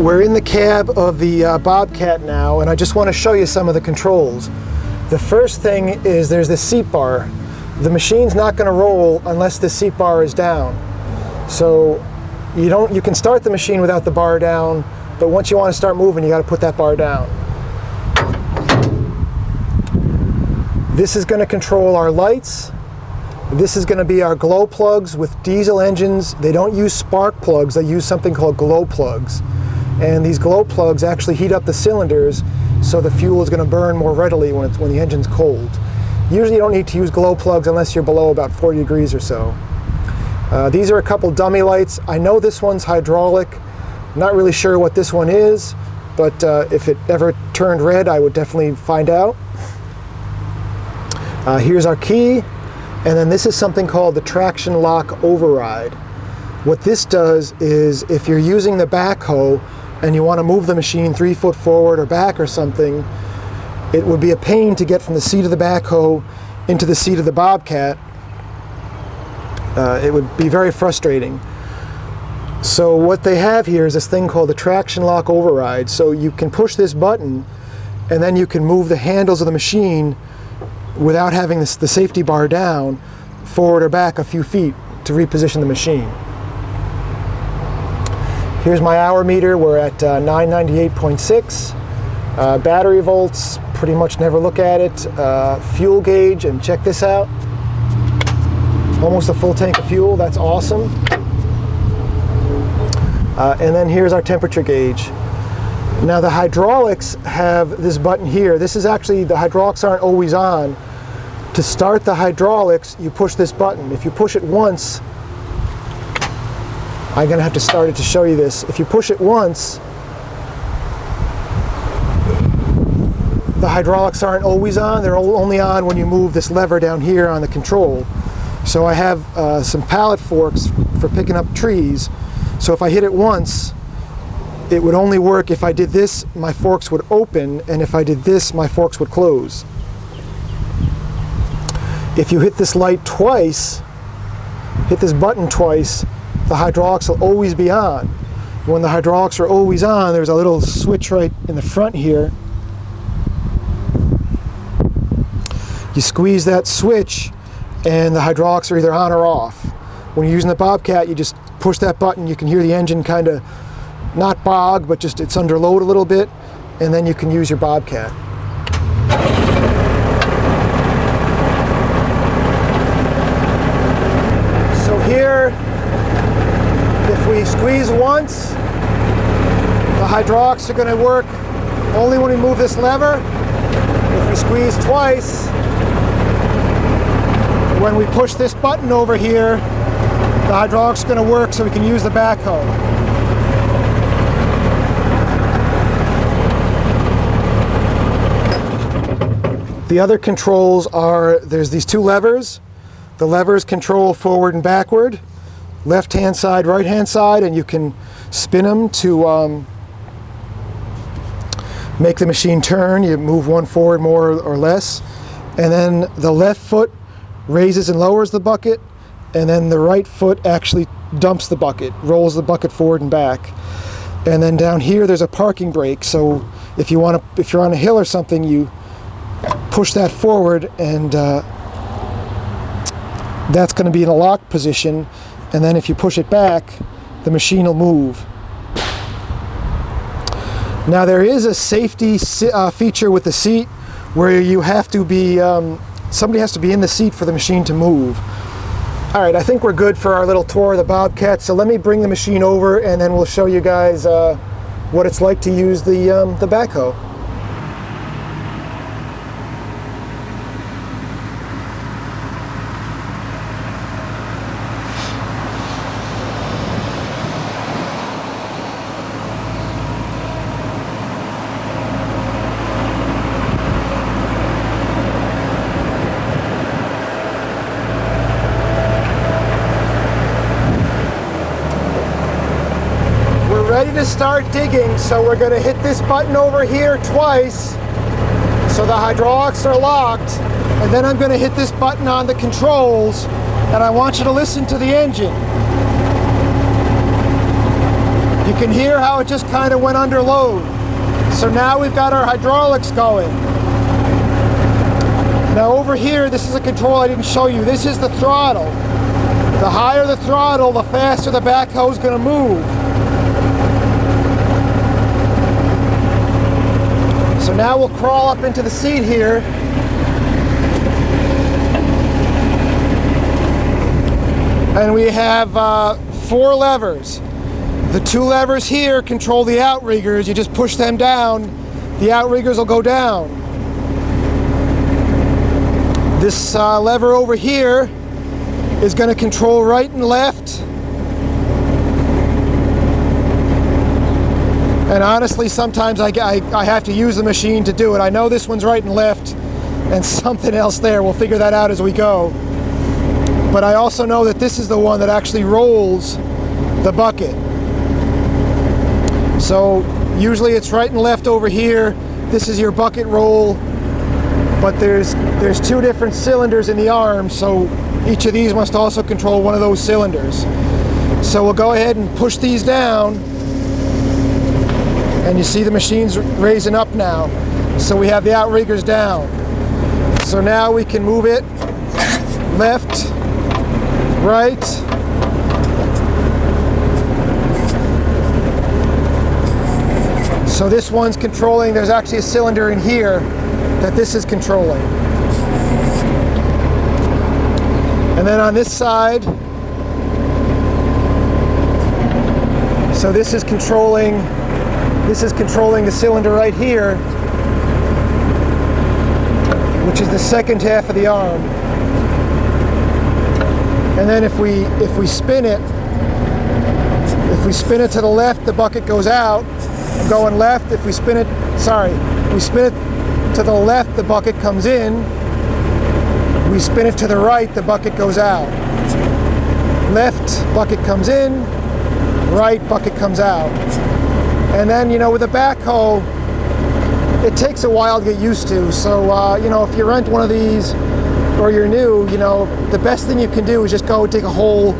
We're in the cab of the Bobcat now, and I just want to show you some of the controls. The first thing is there's this seat bar. The machine's not going to roll unless the seat bar is down. So you can start the machine without the bar down, but once you want to start moving, you got to put that bar down. This is going to control our lights. This is going to be our glow plugs. With diesel engines, they don't use spark plugs, they use something called glow plugs. And these glow plugs actually heat up the cylinders, so the fuel is going to burn more readily when the engine's cold. Usually you don't need to use glow plugs unless you're below about 40 degrees or so. These are a couple dummy lights. I know this one's hydraulic. Not really sure what this one is, but if it ever turned red, I would definitely find out. Here's our key, and then this is something called the traction lock override. What this does is if you're using the backhoe and you want to move the machine 3 foot forward or back or something, it would be a pain to get from the seat of the backhoe into the seat of the Bobcat. It would be very frustrating. So what they have here is this thing called the traction lock override. So you can push this button and then you can move the handles of the machine without having the safety bar down, forward or back a few feet to reposition the machine. Here's my hour meter. We're at 998.6. Battery volts, pretty much never look at it. Fuel gauge, and check this out. Almost a full tank of fuel, that's awesome. And then here's our temperature gauge. Now the hydraulics have this button here. This is actually, the hydraulics aren't always on. To start the hydraulics, you push this button. If you push it once, I'm going to have to start it to show you this. If you push it once, the hydraulics aren't always on. They're only on when you move this lever down here on the control. So I have some pallet forks for picking up trees. So if I hit it once, it would only work if I did this, my forks would open, and if I did this, my forks would close. If you hit this light twice, hit this button twice, the hydraulics will always be on. When the hydraulics are always on, there's a little switch right in the front here. You squeeze that switch and the hydraulics are either on or off. When you're using the Bobcat, you just push that button, you can hear the engine kind of not bog, but just it's under load a little bit, and then you can use your Bobcat. So here, if we squeeze once, the hydraulics are going to work only when we move this lever. If we squeeze twice, when we push this button over here, the hydraulics are going to work so we can use the backhoe. The other controls are, there's these two levers. The levers control forward and backward, left hand side, right hand side, and you can spin them to make the machine turn. You move one forward more or less. And then the left foot raises and lowers the bucket, and then the right foot actually dumps the bucket, rolls the bucket forward and back. And then down here there's a parking brake, so if you're on a hill or something, you push that forward, and that's going to be in a locked position, and then if you push it back, the machine will move. Now there is a safety feature with the seat where you have to be, somebody has to be in the seat for the machine to move. All right, I think we're good for our little tour of the Bobcat, so let me bring the machine over and then we'll show you guys what it's like to use the backhoe. Ready to start digging, so we're going to hit this button over here twice so the hydraulics are locked, and then I'm going to hit this button on the controls, and I want you to listen to the engine. You can hear how it just kind of went under load. So now we've got our hydraulics going. Now over here, this is a control I didn't show you. This is the throttle. The higher the throttle, the faster the backhoe is going to move. So now we'll crawl up into the seat here. And we have 4 levers. The 2 levers here control the outriggers. You just push them down, the outriggers will go down. This lever over here is going to control right and left. And honestly, sometimes I have to use the machine to do it. I know this one's right and left and something else there. We'll figure that out as we go. But I also know that this is the one that actually rolls the bucket. So usually it's right and left over here. This is your bucket roll, but there's 2 different cylinders in the arm, so each of these must also control one of those cylinders. So we'll go ahead and push these down, and you see the machine's raising up now. So we have the outriggers down. So now we can move it left, right. So this one's controlling, there's actually a cylinder in here that this is controlling. And then on this side, so this is controlling the cylinder right here, which is the second half of the arm. And then if we spin it to the left, the bucket goes out. Going left, if we spin it to the left, the bucket comes in. We spin it to the right, the bucket goes out. Left, bucket comes in. Right, bucket comes out. And then, you know, with a backhoe, it takes a while to get used to. So, you know, if you rent one of these or you're new, you know, the best thing you can do is just go dig a hole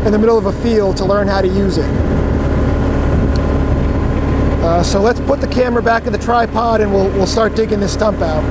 in the middle of a field to learn how to use it. So let's put the camera back in the tripod and we'll start digging this stump out.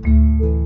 you.